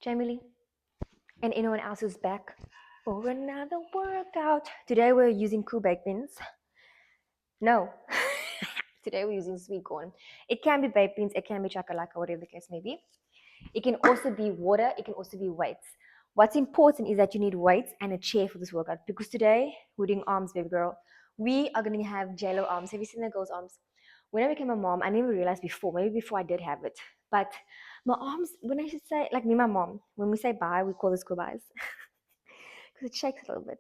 Jamie Lee, and anyone else who's back for another workout. Today we're using cool baked beans. No, today we're using sweet corn. It can be baked beans, it can be chakalaka, whatever the case may be. It can also be water, it can also be weights. What's important is that you need weights and a chair for this workout because today we're doing arms, baby girl. We are going to have JLo arms. Have you seen the girl's arms? When I became a mom, I never realized before, maybe before I did have it, but my arms, when I should say, like me and my mom, when we say bye, we call this goodbyes because it shakes a little bit.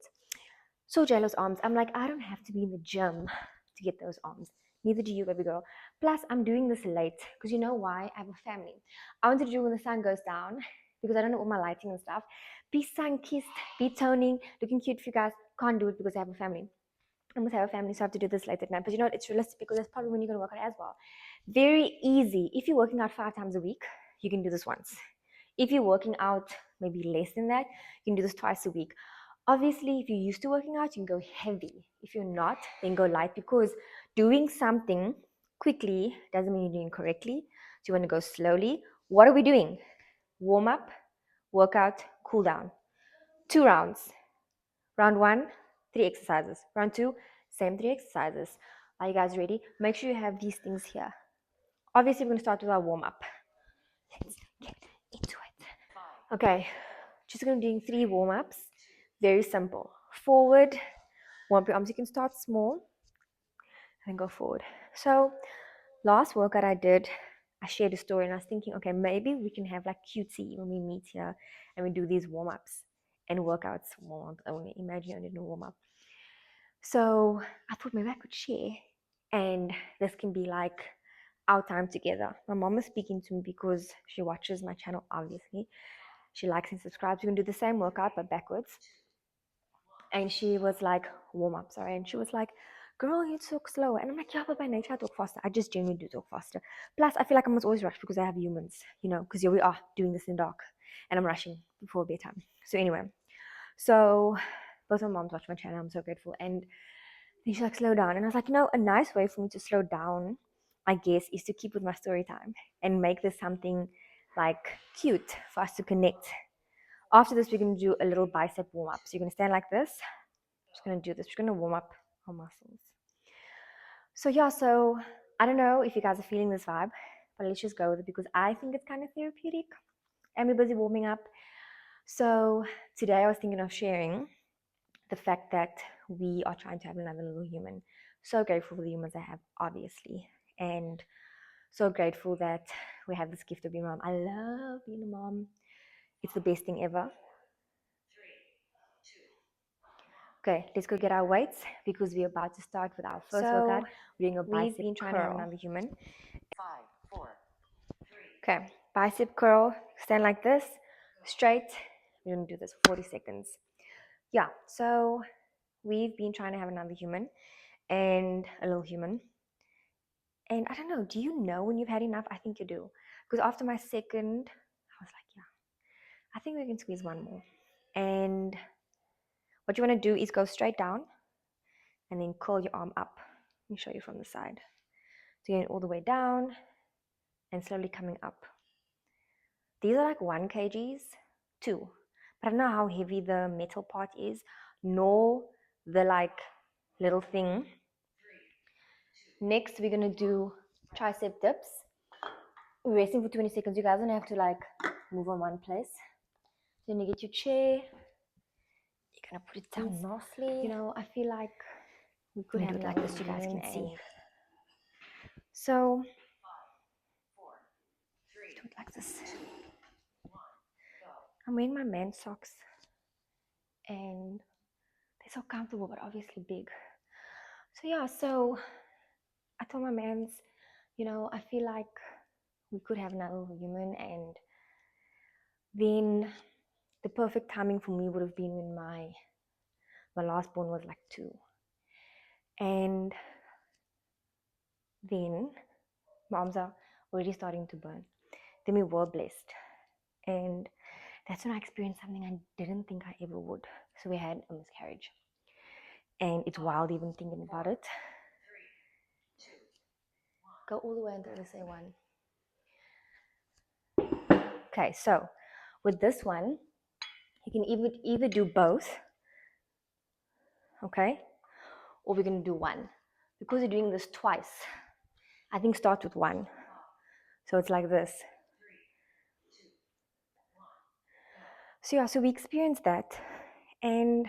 So JLo's arms, I'm like, I don't have to be in the gym to get those arms. Neither do you, baby girl. Plus, I'm doing this late because you know why? I have a family. I wanted to do when the sun goes down because I don't know all my lighting and stuff. Be sun-kissed, be toning, looking cute for you guys. Can't do it because I have a family. I must have a family, so I have to do this late at night. But you know what? It's realistic because that's probably when you're going to work out as well. Very easy. If you're working out 5 times a week, you can do this once. If you're working out maybe less than that, you can do this twice a week. Obviously, if you're used to working out, you can go heavy. If you're not, then go light because doing something quickly doesn't mean you're doing correctly. So you want to go slowly. What are we doing? Warm up, workout, cool down. 2 rounds. Round 1, 3 exercises. Round 2, same 3 exercises. Are you guys ready? Make sure you have these things here. Obviously, we're going to start with our warm up. Let's get into it. Okay, just going to be doing 3 warm ups. Very simple. Forward, warm up your arms. You can start small and then go forward. So, last workout I did, I shared a story and I was thinking, okay, maybe we can have like cutesy when we meet here and we do these warm ups and workouts. Warm up only. Imagine you only do a warm up. So, I thought maybe I could share and this can be like our time together. My mom is speaking to me because she watches my channel, obviously. She likes and subscribes. We can do the same workout but backwards. And she was like, warm up, sorry. And she was like, girl, you talk slower. And I'm like, yeah, but by nature I talk faster. I just genuinely do talk faster. Plus, I feel like I must always rush because I have humans, you know, because here we are doing this in the dark and I'm rushing before bedtime. So anyway, so both my moms watch my channel. I'm so grateful. And then she's like, slow down. And I was like, you know, a nice way for me to slow down, I guess, is to keep with my story time and make this something like cute for us to connect. After this, we're going to do a little bicep warm up. So you're going to stand like this. I'm just going to do this. We're going to warm up our muscles. So yeah, so I don't know if you guys are feeling this vibe, but let's just go with it because I think it's kind of therapeutic and we're busy warming up. So today I was thinking of sharing the fact that we are trying to have another little human. So grateful for the humans I have, obviously. And so grateful that we have this gift of being a mom. I love being a mom. It's the best thing ever. Okay, let's go get our weights because we're about to start with our first workout. We're doing a bicep curl. We've been trying to have another human. 5, 4, 3. Okay, bicep curl. Stand like this, straight. We're going to do this for 40 seconds. Yeah, so we've been trying to have another human and a little human. And I don't know, do you know when you've had enough? I think you do. Because after my second, I was like, yeah, I think we can squeeze one more. And what you want to do is go straight down and then curl your arm up. Let me show you from the side. So you're going all the way down and slowly coming up. These are like 1 kgs, 2. But I don't know how heavy the metal part is, nor the like little thing. Next, we're going to do tricep dips. We're resting for 20 seconds. You guys don't have to like move on one place. Then you get your chair. You're going to put it down nicely. You know, I feel like we could have it like this, you guys can see. So, do it like this. I'm wearing my men's socks and they're so comfortable but obviously big. So yeah, so I told my mans, you know, I feel like we could have another human, and then the perfect timing for me would have been when my last born was like 2. And then my arms are already starting to burn. Then we were blessed. And that's when I experienced something I didn't think I ever would. So we had a miscarriage. And it's wild even thinking about it. Go all the way until they say 1. Okay, so With this one, you can either do both, okay, or we're going to do one. Because you're doing this twice, I think start with one. So it's like this. So yeah, so we experienced that. And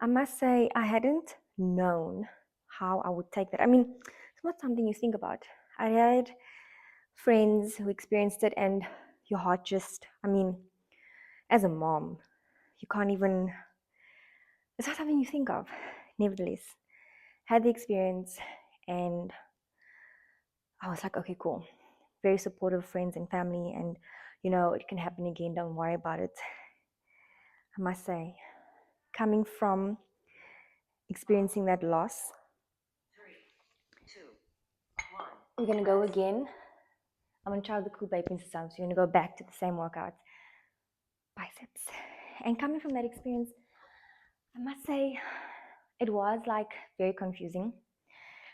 I must say, I hadn't known how I would take that. I mean, it's not something you think about. I had friends who experienced it, and your heart just, I mean, as a mom, you can't even, it's not something you think of. Nevertheless, had the experience, and I was like, okay, cool. Very supportive friends and family, and it can happen again, don't worry about it. I must say, coming from experiencing that loss, 3, 2, 1. We're going to go again. I'm going to try the cool baking system. So you're going to go back to the same workout. Biceps. And coming from that experience, I must say it was like very confusing,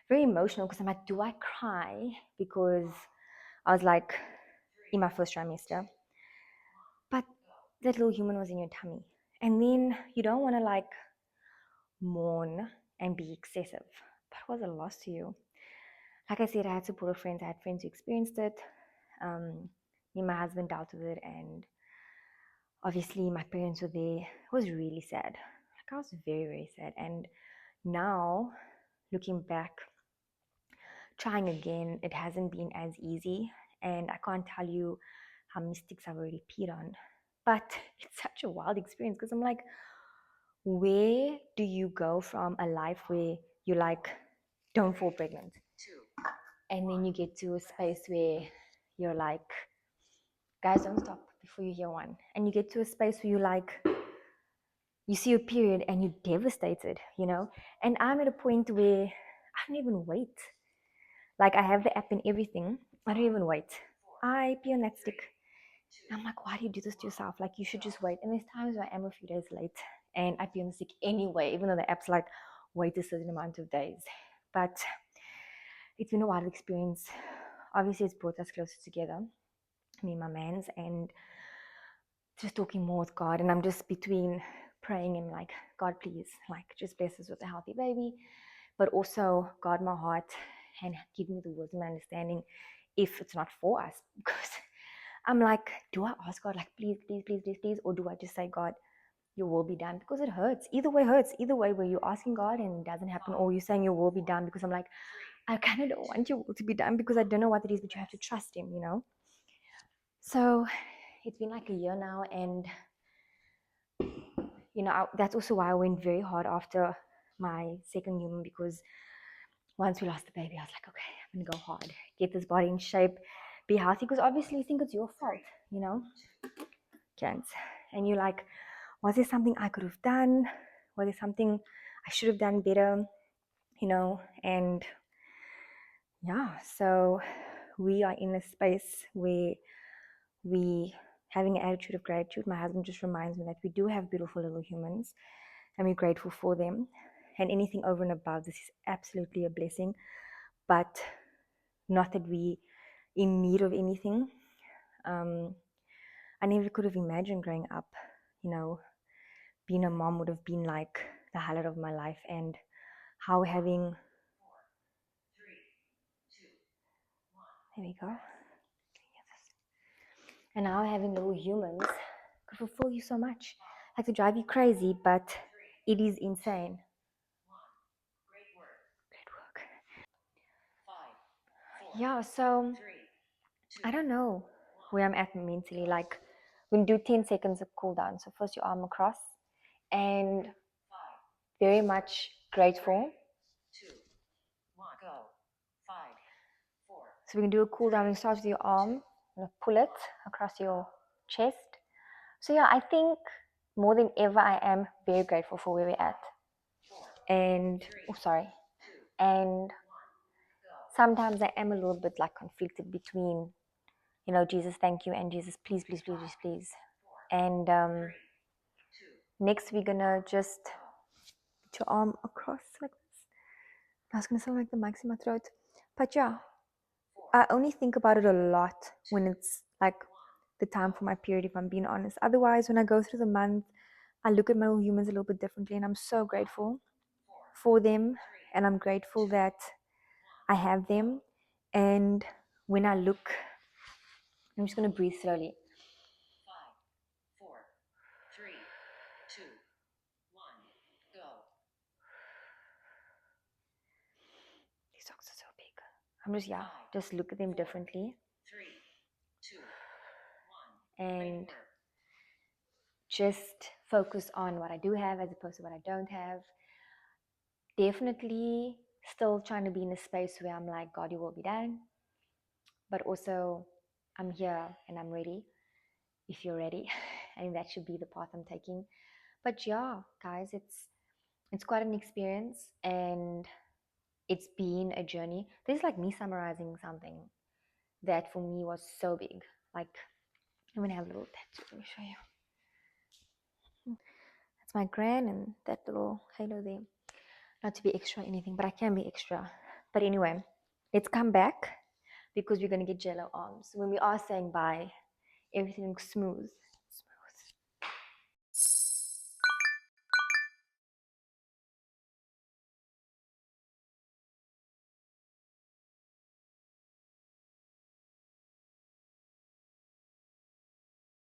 very emotional, because I'm like, do I cry? Because I was like in my first trimester. But that little human was in your tummy. And then you don't want to like mourn and be excessive. But it was a loss to you. Like I said, I had supportive friends. I had friends who experienced it. Me and my husband dealt with it, and obviously my parents were there. It was really sad. Like I was very, very sad. And now, looking back, trying again, it hasn't been as easy. And I can't tell you how many sticks I've already peed on. But it's such a wild experience because I'm like, where do you go from a life where you like, don't fall pregnant? And then you get to a space where you're like, guys, don't stop before you hear one. And you get to a space where you like, you see a period and you're devastated, And I'm at a point where I don't even wait. Like I have the app and everything. I don't even wait. I pee on that stick. I'm like, why do you do this to yourself? Like you should just wait. And there's times where I am a few days late and I pee on the stick anyway, even though the app's like, wait a certain amount of days. But it's been a wild experience. Obviously, it's brought us closer together, me and my mans, and just talking more with God. And I'm just between praying and like, God, please, like, just bless us with a healthy baby, but also guard my heart and give me the wisdom and understanding if it's not for us. Because I'm like, do I ask God, like, please, please, please, please, please, or do I just say, God, your will be done? Because it hurts. Either way hurts. Either way, where you're asking God and it doesn't happen, or you're saying your will be done, because I'm like, I kind of don't want your will to be done because I don't know what it is, but you have to trust Him, So it's been like a year now, and that's also why I went very hard after my second human, because once we lost the baby, I was like, okay, I'm gonna go hard, get this body in shape, be healthy, because obviously you think it's your fault, Can't. And you're like, was there something I could have done? Was there something I should have done better? And yeah, so we are in a space where we having an attitude of gratitude. My husband just reminds me that we do have beautiful little humans and we're grateful for them. And anything over and above this is absolutely a blessing, but not that we in need of anything. I never could have imagined growing up, being a mom would have been like the highlight of my life, and how having, there we go, and how having little humans could fulfill you so much, like to drive you crazy, but it is insane. Great work. Yeah, so I don't know where I'm at mentally. Like, we're gonna do 10 seconds of cool down. So first your arm across, and very much grateful. So we can do a cool down. We start with your arm, and pull it across your chest. So yeah, I think more than ever I am very grateful for where we're at. And and sometimes I am a little bit like conflicted between, Jesus, thank you, and Jesus, please, please, please, please, please. And next we're gonna just put your arm across like this. I was gonna sound like the mic's in my throat, but yeah, I only think about it a lot when it's like the time for my period, if I'm being honest. Otherwise, when I go through the month, I look at my little humans a little bit differently, and I'm so grateful for them, and I'm grateful that I have them. And when I look, I'm just going to breathe slowly. 5, 4, 3, 2, 1, go. These socks are so big. I'm just look at them differently. 3, 2, 1. And just focus on what I do have as opposed to what I don't have. Definitely still trying to be in a space where I'm like, God, your will be done. But also, I'm here and I'm ready. If you're ready, I think that should be the path I'm taking. But yeah, guys, it's quite an experience, and it's been a journey. This is like me summarizing something that for me was so big. Like, I'm gonna have a little tattoo. Let me show you. That's my gran and that little halo there. Not to be extra or anything, but I can be extra. But anyway, let's come back because we're gonna get jello arms. When we are saying bye, everything looks smooth.